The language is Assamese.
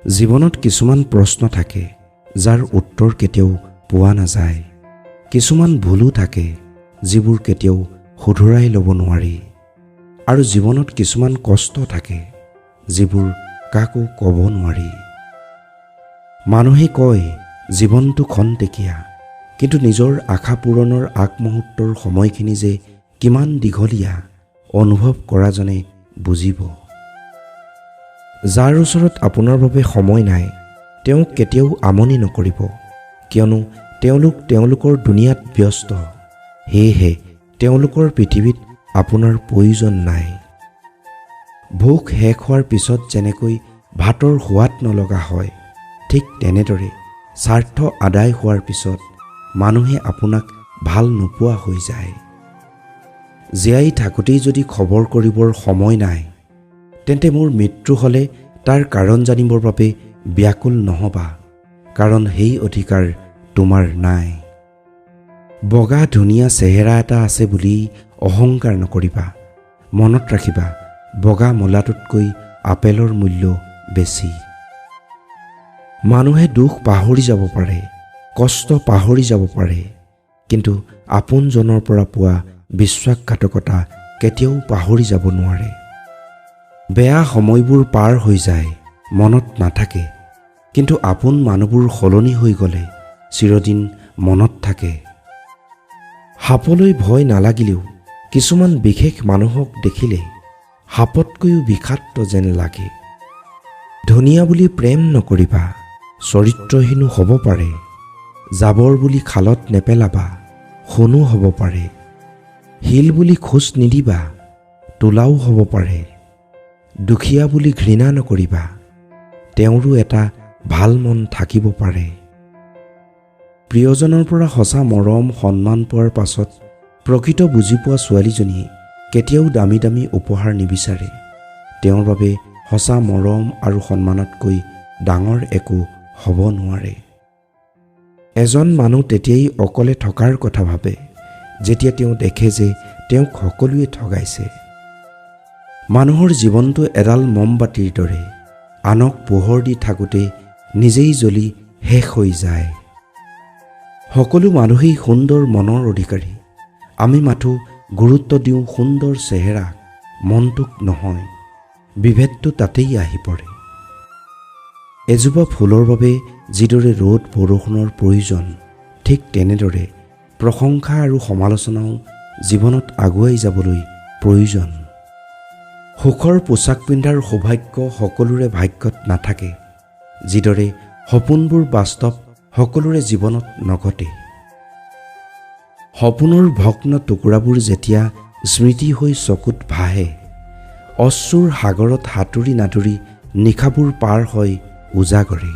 জীৱনত কিছুমান প্ৰশ্ন থাকে যাৰ উত্তৰ কেতিয়াও পোৱা নাযায়। কিছুমান ভুলো থাকে যিবোৰ কেতিয়াও শুধৰাই ল'ব নোৱাৰি। আৰু জীৱনত কিছুমান কষ্ট থাকে যিবোৰ কাকো ক'ব নোৱাৰি। মানুহে কয় জীৱনটো খন্তেকীয়া, কিন্তু নিজৰ আশা পূৰণৰ আগমুহূৰ্তৰ সময়খিনি যে কিমান দীঘলীয়া অনুভৱ কৰাজনে বুজিব। যাৰ ওচৰত আপোনাৰ বাবে সময় নাই তেওঁক কেতিয়াও আমনি নকৰিব, কিয়নো তেওঁলোক তেওঁলোকৰ দুনিয়াত ব্যস্ত। সেয়েহে তেওঁলোকৰ পৃথিৱীত আপোনাৰ প্ৰয়োজন নাই। ভোক শেষ হোৱাৰ পিছত যেনেকৈ ভাতৰ সোৱাদ নলগা হয়, ঠিক তেনেদৰে স্বাৰ্থ আদায় হোৱাৰ পিছত মানুহে আপোনাক ভাল নোপোৱা হৈ যায়। জীয়াই থাকোঁতেই যদি খবৰ কৰিবৰ সময় নাই, তেন্তে মোৰ মৃত্যু হ'লে তাৰ কাৰণ জানিবৰ বাবে ব্যাকুল নহবা, কাৰণ সেই অধিকাৰ তোমাৰ নাই। বগা ধুনীয়া চেহেৰা এটা আছে বুলি অহংকাৰ নকৰিবা। মনত ৰাখিবা, বগা মূলাটোতকৈ আপেলৰ মূল্য বেছি। মানুহে দুখ পাহৰি যাব পাৰে, কষ্ট পাহৰি যাব পাৰে, কিন্তু আপোনজনৰ পৰা পোৱা বিশ্বাসঘাতকতা কেতিয়াও পাহৰি যাব নোৱাৰে। বেয়া সময়বোৰ পাৰ হৈ যায়, মনত নাথাকে, কিন্তু আপোন মানুহবোৰ সলনি হৈ গ'লে চিৰদিন মনত থাকে। সাপলৈ ভয় নালাগিলেও কিছুমান বিশেষ মানুহক দেখিলে সাপতকৈও বিষাক্ত যেন লাগে। ধুনীয়া বুলি প্ৰেম নকৰিবা, চৰিত্ৰহীনো হ'ব পাৰে। জাবৰ বুলি খালত নেপেলাবা, সোণো হ'ব পাৰে। শিল বুলি খোজ নিদিবা, তোলাও হ'ব পাৰে। দুখীয়া বুলি ঘৃণা নকৰিবা, তেওঁৰো এটা ভাল মন থাকিব পাৰে। প্ৰিয়জনৰ পৰা সঁচা মৰম সন্মান পোৱাৰ পাছত প্ৰকৃত বুজি পোৱা ছোৱালীজনীয়ে কেতিয়াও দামী দামী উপহাৰ নিবিচাৰে। তেওঁৰ বাবে সঁচা মৰম আৰু সন্মানতকৈ ডাঙৰ একো হ'ব নোৱাৰে। এজন মানুহ তেতিয়াই অকলে থকাৰ কথা ভাবে যেতিয়া তেওঁ দেখে যে তেওঁক সকলোৱে ঠগাইছে। মানুহৰ জীৱনটো এডাল মমবাতিৰ দৰে, আনক পোহৰ দি থাকোঁতে নিজেই জ্বলি শেষ হৈ যায়। সকলো মানুহেই সুন্দৰ মনৰ অধিকাৰী। আমি মাথো গুৰুত্ব দিওঁ সুন্দৰ চেহেৰাক, মনটোক নহয়। বিভেদটো তাতেই আহি পৰে। এজোপা ফুলৰ বাবে যিদৰে ৰ'দ বৰষুণৰ প্ৰয়োজন, ঠিক তেনেদৰে প্ৰশংসা আৰু সমালোচনাও জীৱনত আগুৱাই যাবলৈ প্ৰয়োজন। সুখৰ পোছাক পিন্ধাৰ সৌভাগ্য সকলোৰে ভাগ্যত নাথাকে, যিদৰে সপোনবোৰ বাস্তৱ সকলোৰে জীৱনত নঘটে। সপোনৰ ভগ্ন টুকুৰাবোৰ যেতিয়া স্মৃতি হৈ চকুত ভাহে, অশ্ৰুৰ সাগৰত সাঁতুৰি নাদুৰি নিশাবোৰ পাৰ হয় উজাগৰে।